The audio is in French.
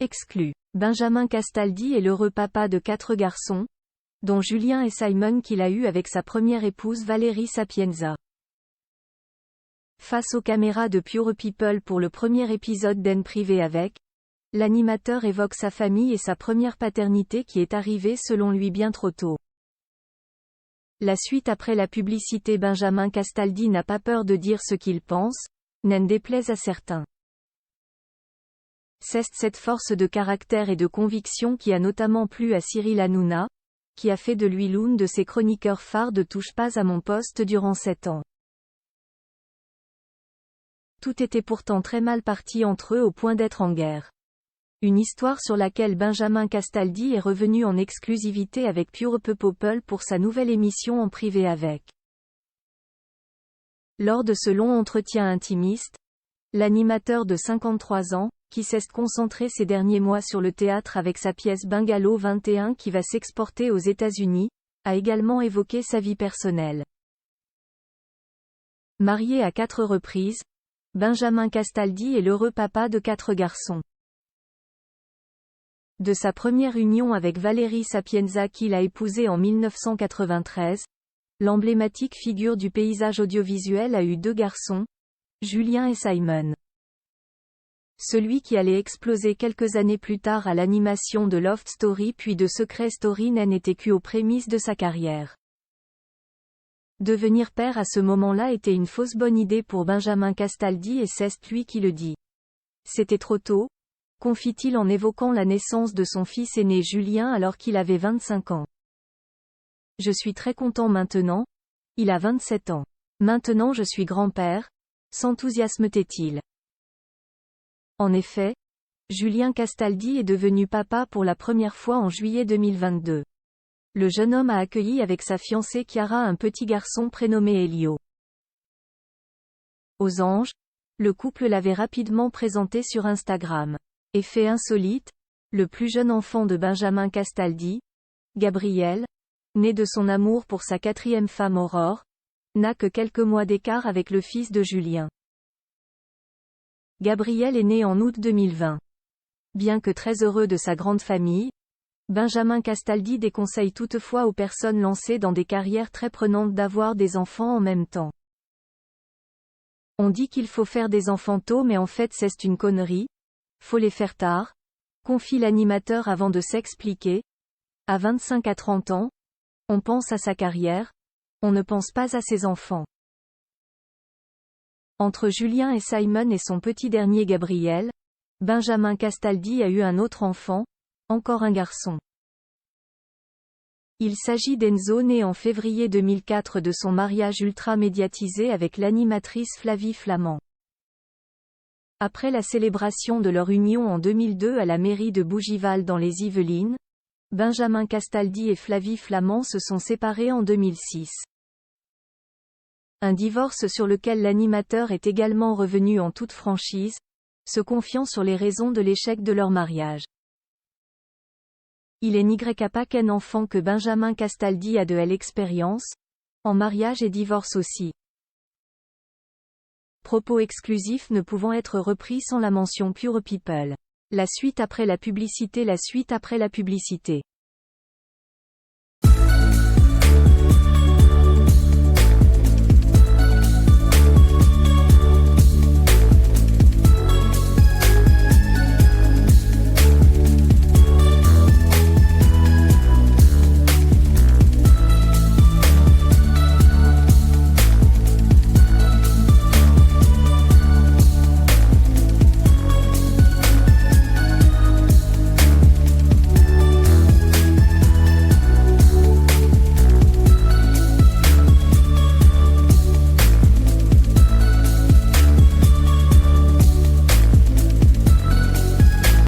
Exclu. Benjamin Castaldi est l'heureux papa de 4 garçons, dont Julien et Simon qu'il a eu avec sa première épouse Valérie Sapienza. Face aux caméras de Pure People pour le premier épisode d'En Privé avec, l'animateur évoque sa famille et sa première paternité qui est arrivée selon lui bien trop tôt. La suite après la publicité. Benjamin Castaldi n'a pas peur de dire ce qu'il pense, n'en déplaise à certains. C'est cette force de caractère et de conviction qui a notamment plu à Cyril Hanouna, qui a fait de lui l'une de ses chroniqueurs phares de Touche pas à mon poste durant 7 ans. Tout était pourtant très mal parti entre eux au point d'être en guerre. Une histoire sur laquelle Benjamin Castaldi est revenu en exclusivité avec Pure People pour sa nouvelle émission En Privé avec. Lors de ce long entretien intimiste, l'animateur de 53 ans, qui s'est concentré ces derniers mois sur le théâtre avec sa pièce Bungalow 21 qui va s'exporter aux États-Unis, a également évoqué sa vie personnelle. Marié à 4 reprises, Benjamin Castaldi est l'heureux papa de 4 garçons. De sa première union avec Valérie Sapienza qu'il a épousée en 1993, l'emblématique figure du paysage audiovisuel a eu 2 garçons, Julien et Simon. Celui qui allait exploser quelques années plus tard à l'animation de Love Story puis de Secret Story n'en était qu'aux prémices de sa carrière. Devenir père à ce moment-là était une fausse bonne idée pour Benjamin Castaldi et c'est lui qui le dit. C'était trop tôt, confie-t-il en évoquant la naissance de son fils aîné Julien alors qu'il avait 25 ans. Je suis très content maintenant, il a 27 ans. Maintenant je suis grand-père, s'enthousiasme-t-il. En effet, Julien Castaldi est devenu papa pour la première fois en juillet 2022. Le jeune homme a accueilli avec sa fiancée Chiara un petit garçon prénommé Elio. Aux anges, le couple l'avait rapidement présenté sur Instagram. Effet insolite, le plus jeune enfant de Benjamin Castaldi, Gabriel, né de son amour pour sa 4e femme Aurore, n'a que quelques mois d'écart avec le fils de Julien. Gabriel est né en août 2020. Bien que très heureux de sa grande famille, Benjamin Castaldi déconseille toutefois aux personnes lancées dans des carrières très prenantes d'avoir des enfants en même temps. On dit qu'il faut faire des enfants tôt mais en fait c'est une connerie, faut les faire tard, confie l'animateur avant de s'expliquer. À 25 à 30 ans, on pense à sa carrière, on ne pense pas à ses enfants. Entre Julien et Simon et son petit dernier Gabriel, Benjamin Castaldi a eu un autre enfant, encore un garçon. Il s'agit d'Enzo né en février 2004 de son mariage ultra médiatisé avec l'animatrice Flavie Flament. Après la célébration de leur union en 2002 à la mairie de Bougival dans les Yvelines, Benjamin Castaldi et Flavie Flament se sont séparés en 2006. Un divorce sur lequel l'animateur est également revenu en toute franchise, se confiant sur les raisons de l'échec de leur mariage. Il n'est pas qu'un enfant que Benjamin Castaldi a de l'expérience, en mariage et divorce aussi. Propos exclusifs ne pouvant être repris sans la mention Pure People. La suite après la publicité.